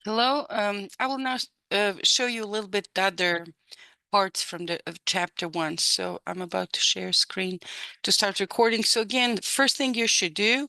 Hello. I will now show you a little bit the other parts from the of chapter 1. So I'm about to share screen to start recording. So again, the first thing you should do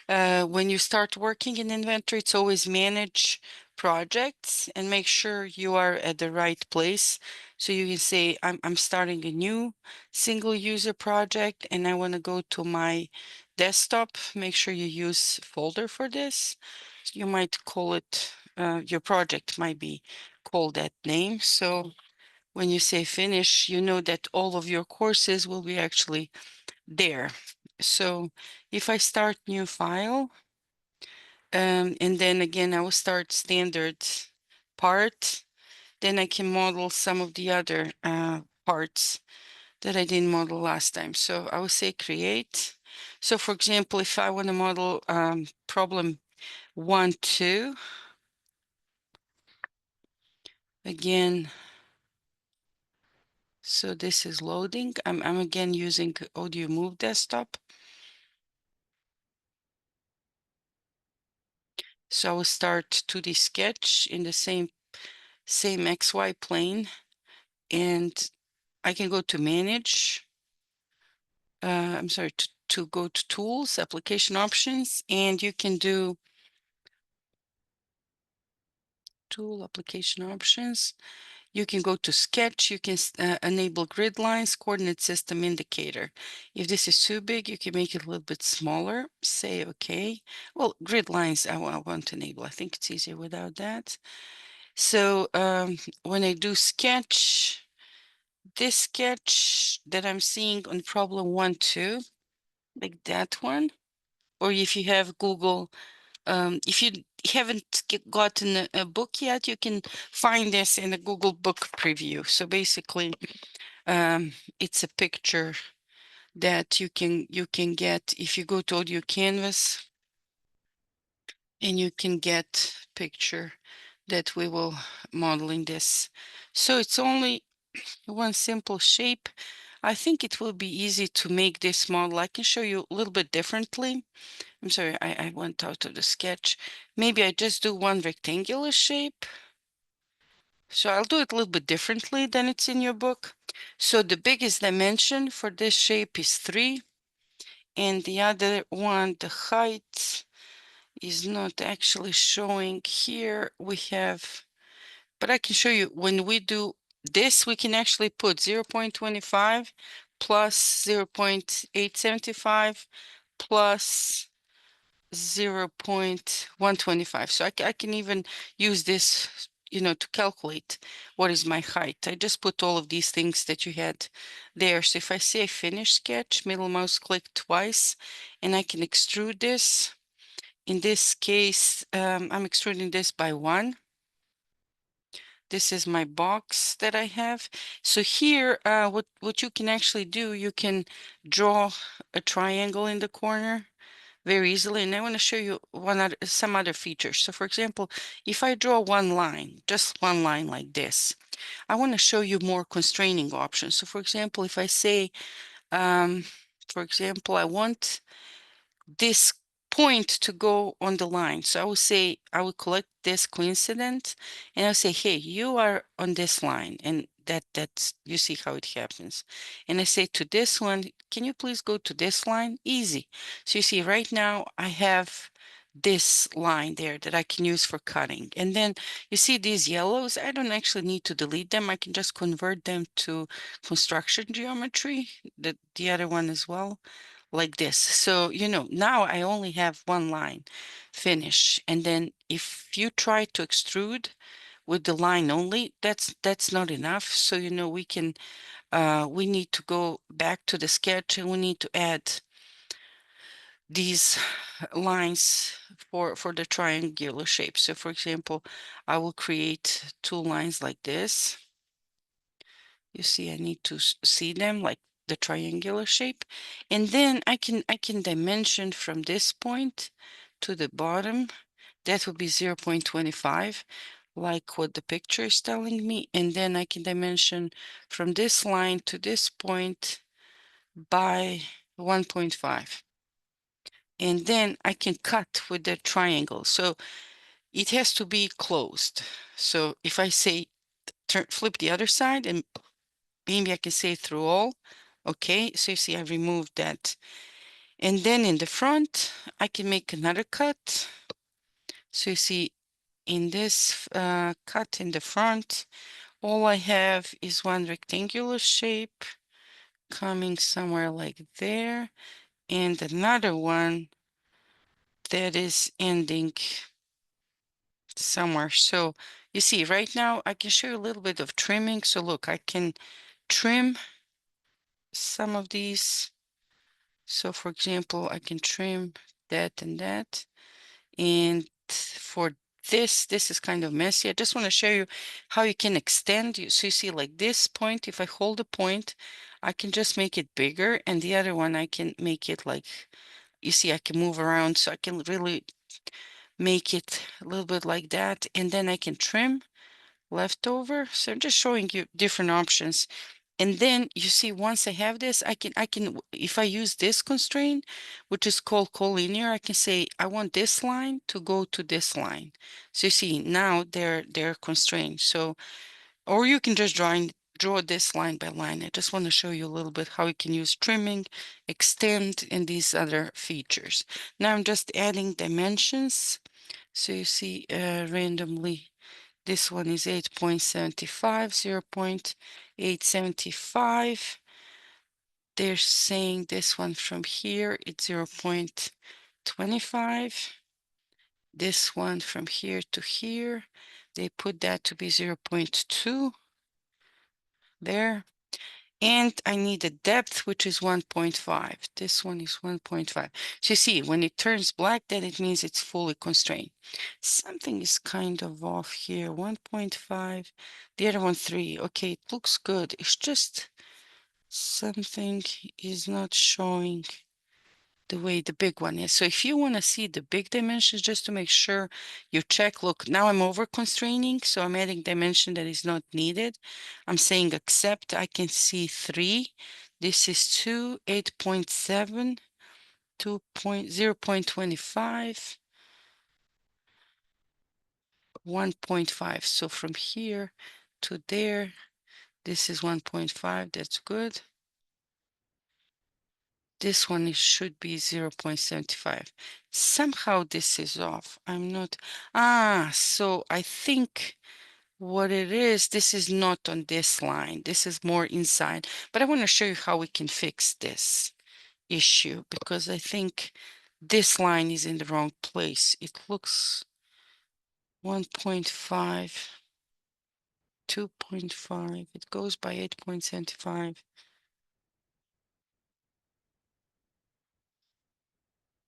when you start working in inventory, it's always manage projects and make sure you are at the right place. So you can say, I'm starting a new single user project and I want to go to my desktop. Make sure you use folder for this. You might call it, your project might be called that name. So when you say finish, you know that all of your courses will be actually there. So if I start new file, and then again, I will start standard part, then I can model some of the other parts that I didn't model last time. So I will say create. So for example, if I want to model problem 1, 2, again, so this is loading. I'm again using Audio Move Desktop. So I will start 2D sketch in the same XY plane, and I can go to manage. I'm sorry, to go to tools, application options, and you can do tool application options. You can go to sketch, you can enable grid lines, coordinate system indicator. If this is too big, you can make it a little bit smaller, say okay. Well, grid lines I want to enable. I think it's easier without that. So when I do sketch, this sketch that I'm seeing on problem 1, 2, like that one, or if you have Google, if you haven't gotten a book yet, you can find this in a Google book preview. So basically, it's a picture that you can get if you go to Audio Canvas, and you can get picture that we will model in this. So it's only one simple shape. I think it will be easy to make this model. I can show you a little bit differently. I'm sorry, I went out of the sketch. Maybe I just do one rectangular shape. So I'll do it a little bit differently than it's in your book. So the biggest dimension for this shape is 3. And the other one, the height, is not actually showing here. We have, but I can show you when we do this, we can actually put 0.25 plus 0.875 plus 0.125. So I can even use this, to calculate what is my height. I just put all of these things that you had there. So if I say finish sketch, middle mouse click twice, and I can extrude this. In this case, I'm extruding this by 1. This is my box that I have. So here, what you can actually do, you can draw a triangle in the corner very easily. And I want to show you some other features. So for example, if I draw one line, just one line like this, I want to show you more constraining options. So for example, if I say, for example, I want this point to go on the line. So I will say, I will collect this coincident and I'll say, hey, you are on this line. And that's, you see how it happens. And I say to this one, can you please go to this line? Easy. So you see right now I have this line there that I can use for cutting. And then you see these yellows, I don't actually need to delete them. I can just convert them to construction geometry, the other one as well, like this. So, now I only have one line finish. And then if you try to extrude with the line only, that's not enough. So, we need to go back to the sketch and we need to add these lines for the triangular shape. So for example, I will create 2 lines like this. You see, I need to see them like the triangular shape. And then I can dimension from this point to the bottom. That would be 0.25, like what the picture is telling me. And then I can dimension from this line to this point by 1.5. And then I can cut with the triangle. So it has to be closed. So if I say flip the other side, and maybe I can say through all. Okay, so you see I removed that. And then in the front, I can make another cut. So you see in this cut in the front, all I have is one rectangular shape coming somewhere like there, and another one that is ending somewhere. So you see right now I can show you a little bit of trimming. So look, I can trim some of these. So for example, I can trim that and that. And for this is kind of messy. I just want to show you how you can extend. So you see like this point, if I hold the point, I can just make it bigger. And the other one, I can make it like, you see, I can move around. So I can really make it a little bit like that. And then I can trim leftover. So I'm just showing you different options. And then you see, once I have this, I can, if I use this constraint, which is called collinear, I can say, I want this line to go to this line. So you see, now they're constrained. So, or you can just draw this line by line. I just want to show you a little bit how you can use trimming, extend, and these other features. Now I'm just adding dimensions. So you see, randomly, this one is 8.75, 0.875. They're saying this one from here, it's 0.25. This one from here to here, they put that to be 0.2 there. And I need a depth, which is 1.5. This one is 1.5. So you see, when it turns black, then it means it's fully constrained. Something is kind of off here. 1.5, the other one 3. Okay, it looks good. It's just something is not showing the way the big one is. So if you want to see the big dimensions, just to make sure you check, look, now I'm over constraining, so I'm adding dimension that is not needed. I'm saying accept, I can see 3. This is 2, 8.7, 0.25, 1.5. So from here to there, this is 1.5, that's good. This one should be 0.75. Somehow this is off. I'm not. So I think what it is, this is not on this line. This is more inside. But I want to show you how we can fix this issue, because I think this line is in the wrong place. It looks 1.5, 2.5. It goes by 8.75.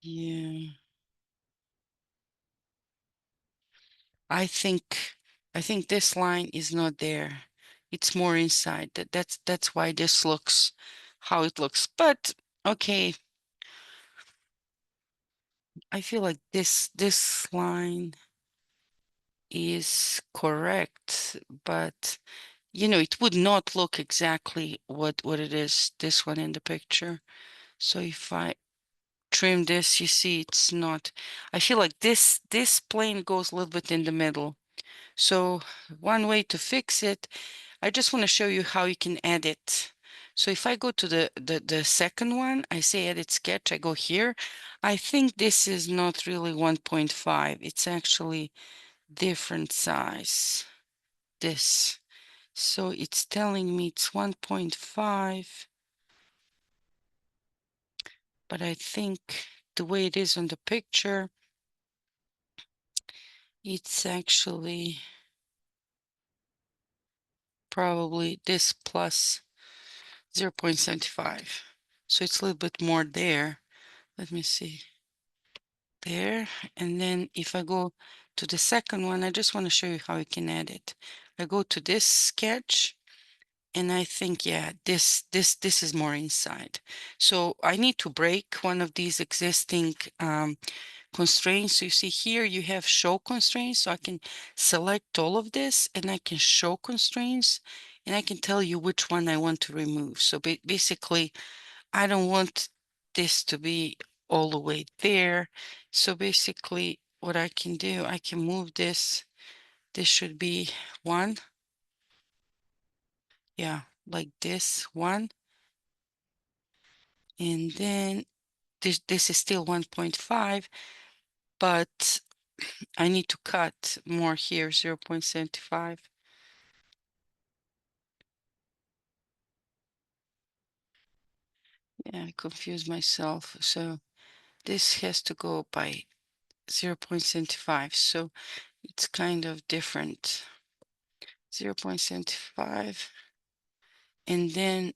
Yeah. I think this line is not there. It's more inside. That's why this looks how it looks. But okay, I feel like this line is correct, but you know, it would not look exactly what it is, this one in the picture. So if I trim this, you see it's not. I feel like this plane goes a little bit in the middle. So one way to fix it, I just want to show you how you can edit. So if I go to the second one, I say edit sketch, I go here. I think this is not really 1.5. It's actually different size, this. So it's telling me it's 1.5, but I think the way it is on the picture, it's actually probably this plus 0.75. So it's a little bit more there. Let me see. There. And then if I go to the second one, I just want to show you how you can edit. I go to this sketch, and I think, yeah, this is more inside. So I need to break one of these existing constraints. So you see here you have show constraints. So I can select all of this, and I can show constraints, and I can tell you which one I want to remove. So basically, I don't want this to be all the way there. So basically, what I can do, I can move this. This should be 1. Yeah, like this 1. And then this is still 1.5, but I need to cut more here, 0.75. Yeah, I confused myself. So this has to go by 0.75. So it's kind of different. 0.75. And then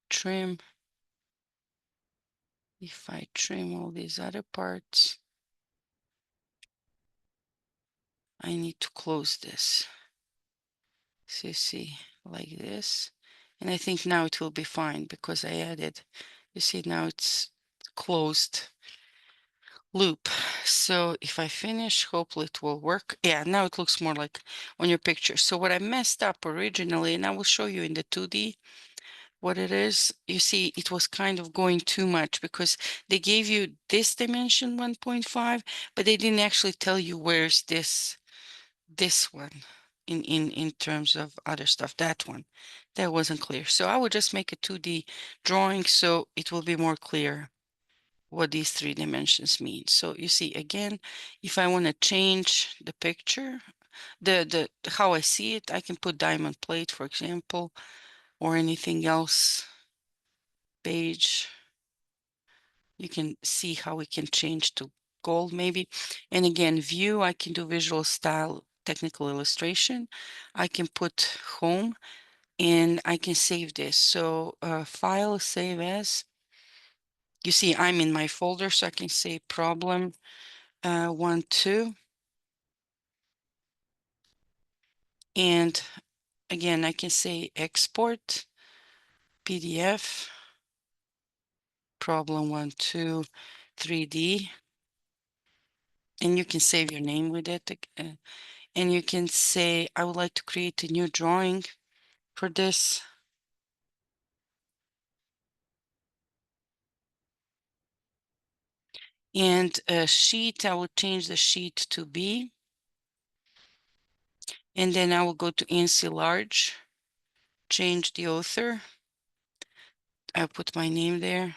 trim. If I trim all these other parts, I need to close this. So you see, like this. And I think now it will be fine because I added, you see, now it's closed loop. So if I finish, hopefully it will work. Yeah, now it looks more like on your picture. So what I messed up originally, and I will show you in the 2D what it is. You see, it was kind of going too much because they gave you this dimension 1.5, but they didn't actually tell you where's this one in terms of other stuff. That one, that wasn't clear. So I would just make a 2D drawing so it will be more clear what these 3 dimensions mean. So you see, again, if I want to change the picture, the how I see it, I can put diamond plate, for example, or anything else. Beige. You can see how we can change to gold maybe. And again, view, I can do visual style, technical illustration. I can put home and I can save this. So file, save as. You see, I'm in my folder, so I can say problem 1, 2. And again, I can say export PDF problem 1, 2, 3D. And you can save your name with it. And you can say, I would like to create a new drawing for this. And a sheet, I will change the sheet to B. And then I will go to NC large, change the author. I'll put my name there.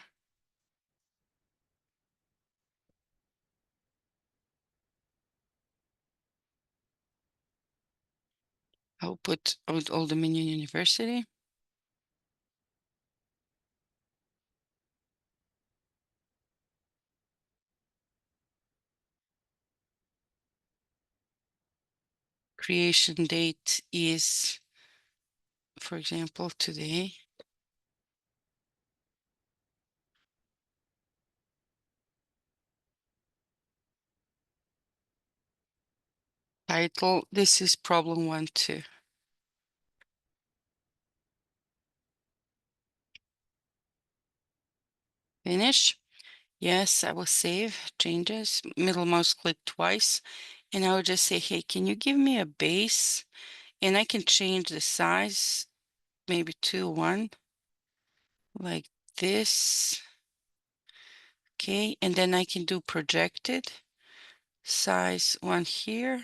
I'll put Old Dominion University. Creation date is, for example, today. Title, this is problem 1, 2. Finish. Yes, I will save changes, middle mouse click twice, and I will just say, hey, can you give me a base? And I can change the size, maybe to 1, like this. Okay, and then I can do projected, size 1 here,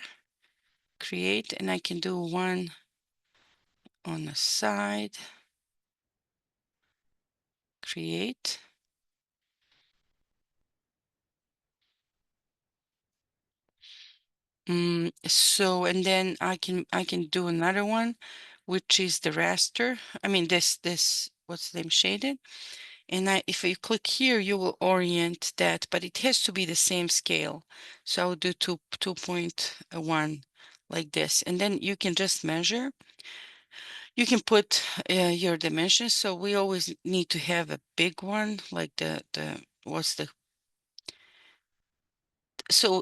create, and I can do 1 on the side, create. So, and then I can do another one, which is the raster. I mean, this, what's the name, shaded. And if you click here, you will orient that, but it has to be the same scale. So I'll do 2.1 like this. And then you can just measure. You can put your dimensions. So we always need to have a big one, like what's the, so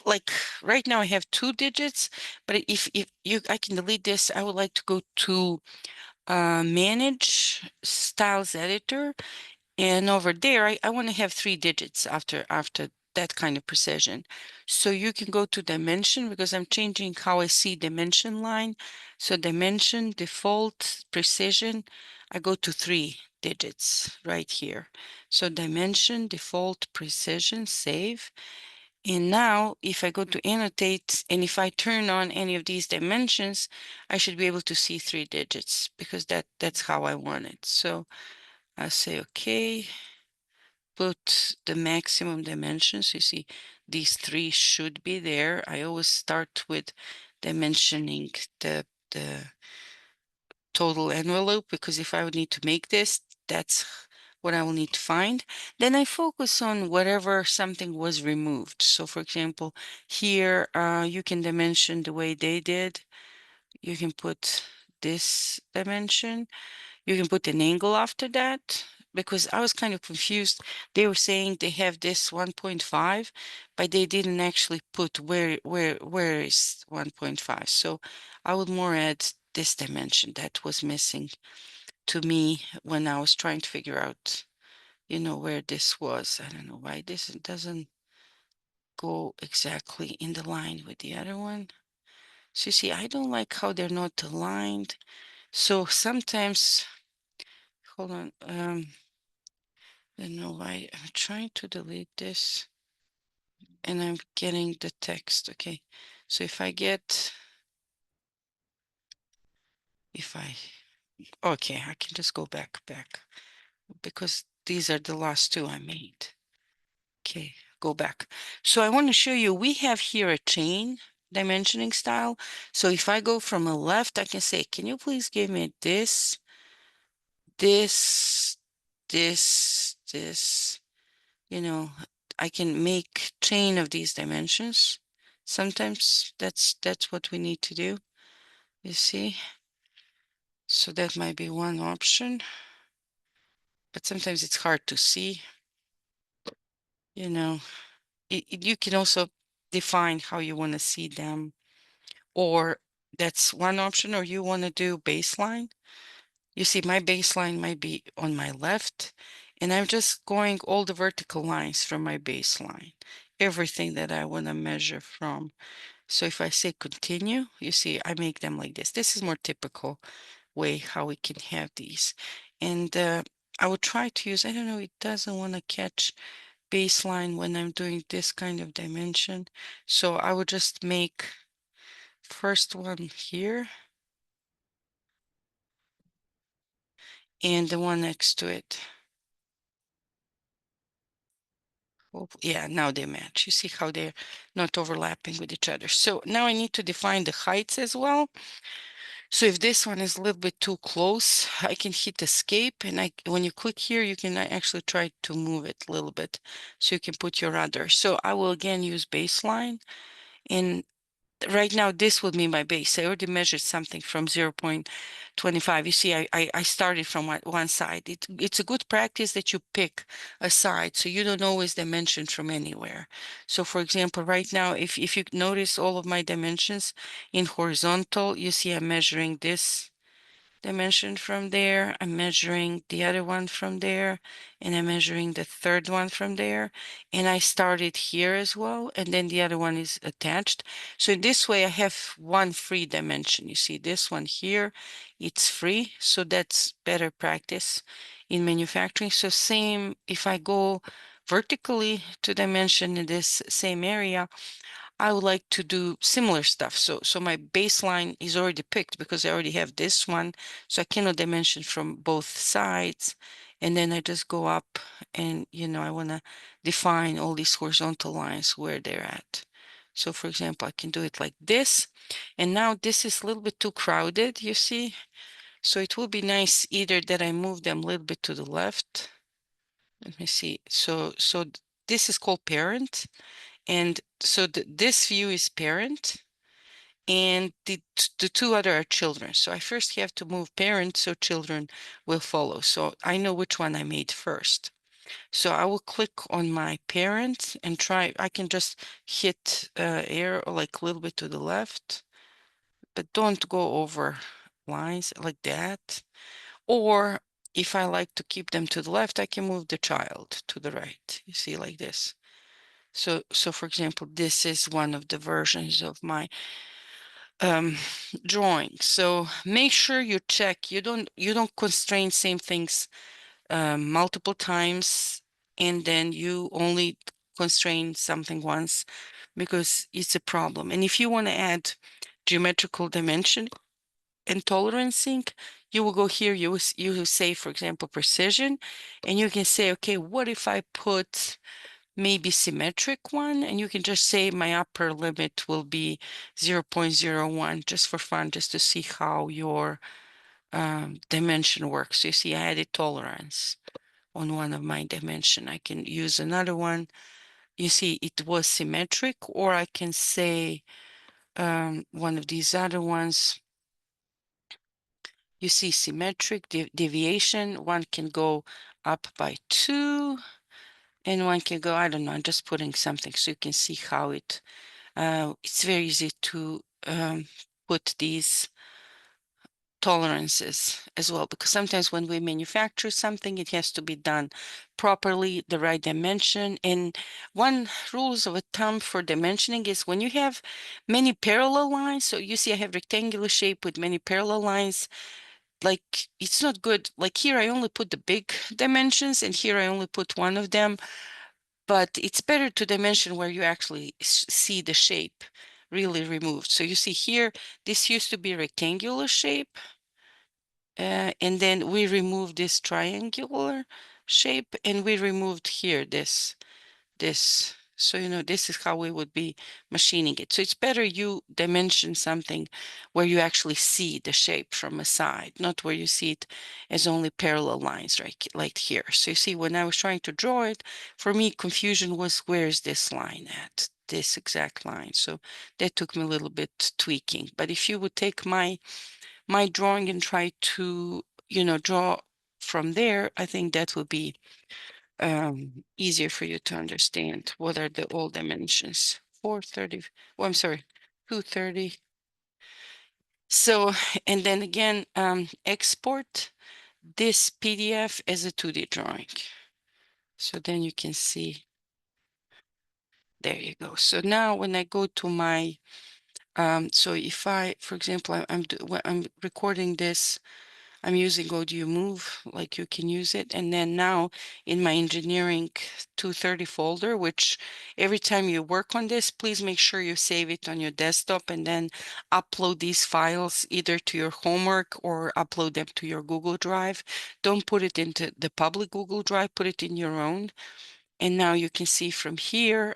like right now I have 2 digits, but if you, I can delete this. I would like to go to manage styles editor. And over there, I want to have 3 digits after that kind of precision. So you can go to dimension because I'm changing how I see dimension line. So dimension, default, precision, I go to 3 digits right here. So dimension, default, precision, save. And now if I go to annotate, and if I turn on any of these dimensions, I should be able to see 3 digits, because that's how I want it. So I'll say, okay, put the maximum dimensions. You see, these 3 should be there. I always start with dimensioning the total envelope, because if I would need to make this, that's what I will need to find. Then I focus on whatever something was removed. So for example, here you can dimension the way they did. You can put this dimension. You can put an angle after that, because I was kind of confused. They were saying they have this 1.5, but they didn't actually put where is 1.5. So I would more add this dimension that was missing to me when I was trying to figure out, you know, where this was. I don't know why this doesn't go exactly in the line with the other one. So you see, I don't like how they're not aligned. So sometimes, hold on, I don't know why I'm trying to delete this and I'm getting the text. Okay, so if I okay, I can just go back, because these are the last 2 I made. Okay, go back. So I want to show you, we have here a chain dimensioning style. So if I go from a left, I can say, can you please give me this, this, this, you know, I can make chain of these dimensions. Sometimes that's what we need to do, you see. So that might be one option, but sometimes it's hard to see, you know. You can also define how you want to see them, or that's one option, or you want to do baseline. You see, my baseline might be on my left, and I'm just going all the vertical lines from my baseline, everything that I want to measure from. So if I say continue, you see, I make them like this. This is more typical way how we can have these. And I would try to use, I don't know, it doesn't want to catch baseline when I'm doing this kind of dimension. So I would just make first one here and the one next to it. Oh, yeah, now they match. You see how they're not overlapping with each other. So now I need to define the heights as well. So if this one is a little bit too close, I can hit escape, and when you click here, you can actually try to move it a little bit so you can put your other. So I will again use baseline, and right now this would be my base. I already measured something from 0.25. You see, I started from one side. It's a good practice that you pick a side so you don't always dimension from anywhere. So for example, right now, if you notice all of my dimensions in horizontal, you see I'm measuring this dimension from there, I'm measuring the other one from there, and I'm measuring the third one from there, and I started here as well, and then the other one is attached. So in this way I have one free dimension. You see this one here, it's free, so that's better practice in manufacturing. So same, if I go vertically to dimension in this same area, I would like to do similar stuff. So my baseline is already picked because I already have this one. So I cannot dimension from both sides. And then I just go up and, you know, I want to define all these horizontal lines where they're at. So for example, I can do it like this. And now this is a little bit too crowded, you see. So it will be nice either that I move them a little bit to the left. Let me see. So this is called parent. And so this view is parent, and the 2 other are children. So I first have to move parent so children will follow. So I know which one I made first. So I will click on my parent and try, I can just hit arrow like a little bit to the left, but don't go over lines like that. Or if I like to keep them to the left, I can move the child to the right. You see, like this. So for example, this is one of the versions of my drawing. So make sure you check, you don't constrain same things multiple times, and then you only constrain something once because it's a problem. And if you want to add geometrical dimension and tolerancing, you will go here, you will say, for example, precision, and you can say, okay, what if I put maybe symmetric one? And you can just say my upper limit will be 0.01, just for fun, just to see how your dimension works. You see, I added tolerance on one of my dimension. I can use another one. You see, it was symmetric, or I can say one of these other ones. You see symmetric deviation. One can go up by 2, and one can go, I don't know, I'm just putting something so you can see how it's very easy to put these tolerances as well, because sometimes when we manufacture something, it has to be done properly, the right dimension. And one rules of thumb for dimensioning is when you have many parallel lines, so you see I have rectangular shape with many parallel lines, like it's not good. Like here I only put the big dimensions, and here I only put one of them, but it's better to dimension where you actually see the shape really removed. So you see here, this used to be rectangular shape, and then we removed this triangular shape, and we removed here this. So, this is how we would be machining it. So it's better you dimension something where you actually see the shape from a side, not where you see it as only parallel lines, right? Like here. So you see, when I was trying to draw it, for me, confusion was, where is this line at? This exact line. So that took me a little bit tweaking. But if you would take my drawing and try to, draw from there, I think that would be easier for you to understand what are the all dimensions. 430, oh, I'm sorry, 230. So, and then again, export this PDF as a 2D drawing. So then you can see, there you go. So now when I go to my, so if I, for example, when I'm recording this, I'm using Audio Move, like you can use it. And then now in my engineering 230 folder, which every time you work on this, please make sure you save it on your desktop and then upload these files either to your homework or upload them to your Google Drive. Don't put it into the public Google Drive, put it in your own. And now you can see from here,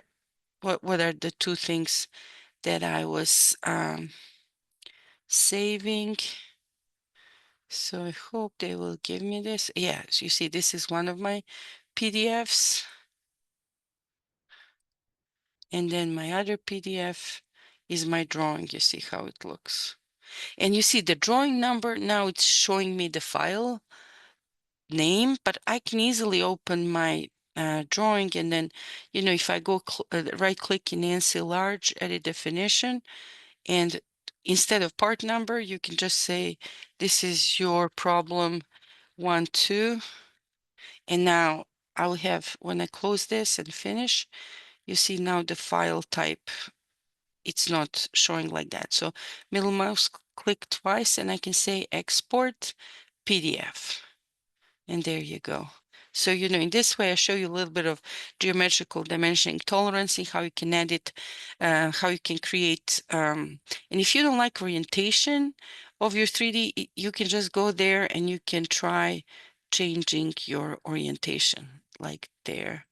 what are the two things that I was saving. So I hope they will give me this. Yes, you see, this is one of my PDFs. And then my other PDF is my drawing. You see how it looks. And you see the drawing number, now it's showing me the file name, but I can easily open my drawing, and then, if I go right click in ANSI large, edit definition, and instead of part number, you can just say, this is your problem 1, 2. And now I'll have, when I close this and finish, you see now the file type, it's not showing like that. So middle mouse click twice and I can say export PDF. And there you go. So, in this way, I show you a little bit of geometrical dimensioning, tolerancing, how you can edit, how you can create. And if you don't like orientation of your 3D, you can just go there and you can try changing your orientation like there.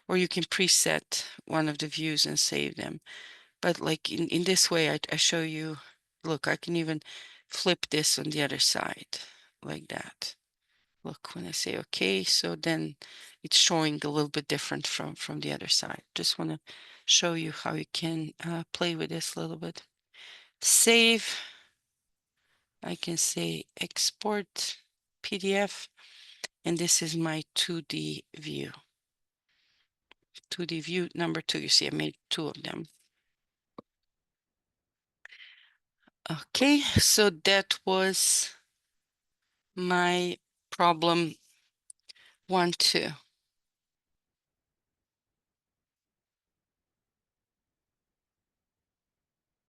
Or you can preset one of the views and save them. But like in this way, I show you, look, I can even flip this on the other side like that. Look, when I say okay, so then it's showing a little bit different from the other side. Just want to show you how you can play with this a little bit. Save. I can say export PDF, and this is my 2D view. 2D view number 2. You see, I made 2 of them. Okay, so that was my problem 1, 2.